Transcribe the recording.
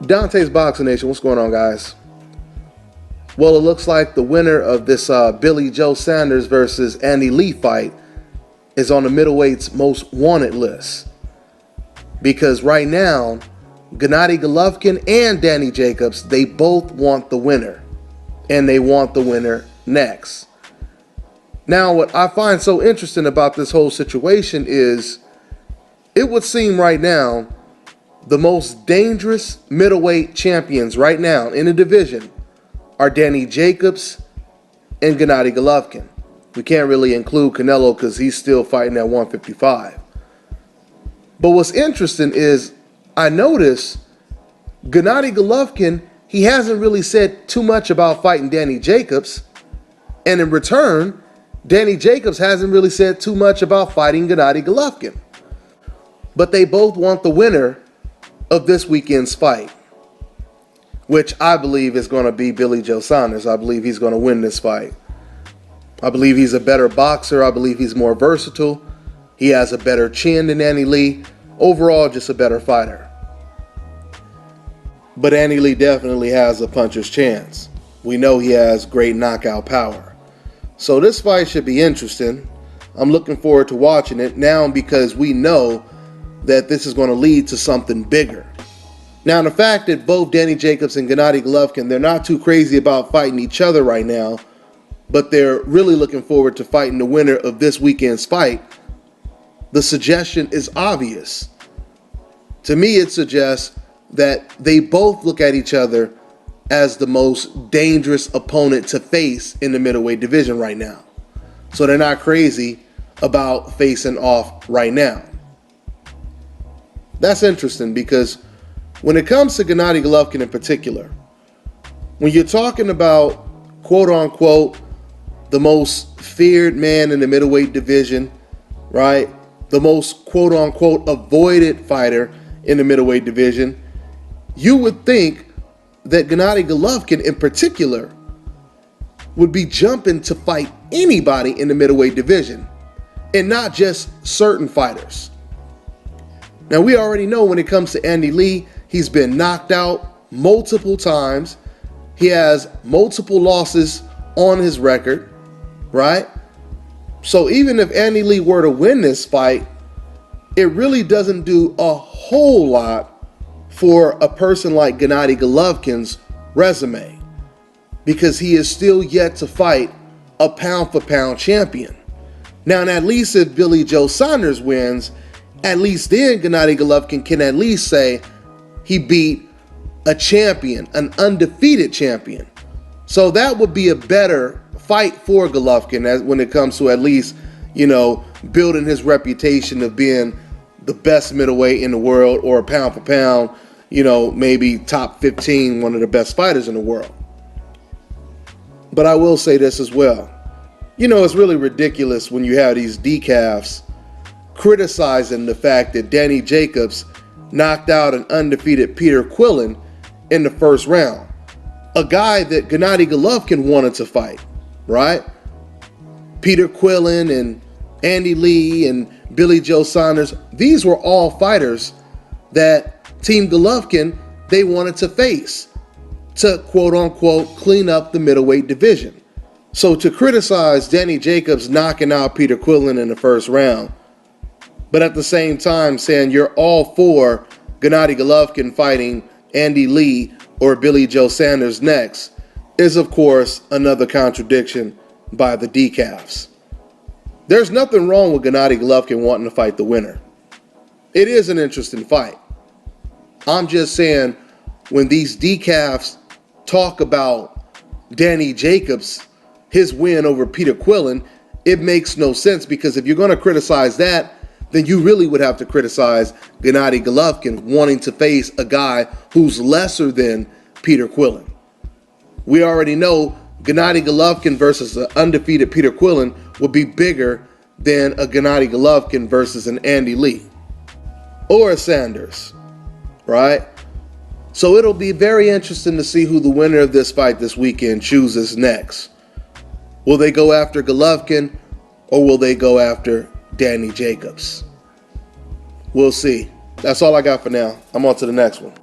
Dante's Boxing Nation, what's going on, guys? Well, it looks like the winner of this Billy Joe Saunders versus Andy Lee fight is on the middleweight's most wanted list. Because right now, Gennady Golovkin and Danny Jacobs, they both want the winner. And they want the winner next. Now, what I find so interesting about this whole situation is it would seem right now the most dangerous middleweight champions right now in the division are Danny Jacobs and Gennady Golovkin. We can't really include Canelo because he's still fighting at 155. But what's interesting is I notice Gennady Golovkin, he hasn't really said too much about fighting Danny Jacobs. And in return, Danny Jacobs hasn't really said too much about fighting Gennady Golovkin. But they both want the winner of this weekend's fight, which I believe is going to be Billy Joe Saunders. I believe he's going to win this fight. I believe he's a better boxer. I believe he's more versatile. He has a better chin than Andy Lee. Overall, just a better fighter. But Andy Lee definitely has a puncher's chance. We know he has great knockout power. So this fight should be interesting. I'm looking forward to watching it now because we know that this is going to lead to something bigger. Now, the fact that both Danny Jacobs and Gennady Golovkin, they're not too crazy about fighting each other right now, but they're really looking forward to fighting the winner of this weekend's fight, the suggestion is obvious. To me, it suggests that they both look at each other as the most dangerous opponent to face in the middleweight division right now. So they're not crazy about facing off right now. That's interesting because when it comes to Gennady Golovkin in particular, when you're talking about quote-unquote the most feared man in the middleweight division, right? The most quote-unquote avoided fighter in the middleweight division, you would think that Gennady Golovkin in particular would be jumping to fight anybody in the middleweight division and not just certain fighters. Now, we already know when it comes to Andy Lee, he's been knocked out multiple times. He has multiple losses on his record, right? So even if Andy Lee were to win this fight, it really doesn't do a whole lot for a person like Gennady Golovkin's resume because he is still yet to fight a pound-for-pound champion. Now, and at least if Billy Joe Saunders wins, at least then Gennady Golovkin can at least say he beat a champion, an undefeated champion. So that would be a better fight for Golovkin as when it comes to at least, building his reputation of being the best middleweight in the world or a pound for pound, maybe top 15, one of the best fighters in the world. But I will say this as well. It's really ridiculous when you have these decafs criticizing the fact that Danny Jacobs knocked out an undefeated Peter Quillin in the first round. A guy that Gennady Golovkin wanted to fight, right? Peter Quillin and Andy Lee and Billy Joe Saunders, these were all fighters that Team Golovkin, they wanted to face to quote-unquote clean up the middleweight division. So to criticize Danny Jacobs knocking out Peter Quillin in the first round, but at the same time saying you're all for Gennady Golovkin fighting Andy Lee or Billy Joe Saunders next is, of course, another contradiction by the decafs. There's nothing wrong with Gennady Golovkin wanting to fight the winner. It is an interesting fight. I'm just saying when these decafs talk about Danny Jacobs, his win over Peter Quillin, it makes no sense because if you're going to criticize that, then you really would have to criticize Gennady Golovkin wanting to face a guy who's lesser than Peter Quillin. We already know Gennady Golovkin versus an undefeated Peter Quillin would be bigger than a Gennady Golovkin versus an Andy Lee or a Saunders, right? So it'll be very interesting to see who the winner of this fight this weekend chooses next. Will they go after Golovkin or will they go after Danny Jacobs? We'll see. That's all I got for now. I'm on to the next one.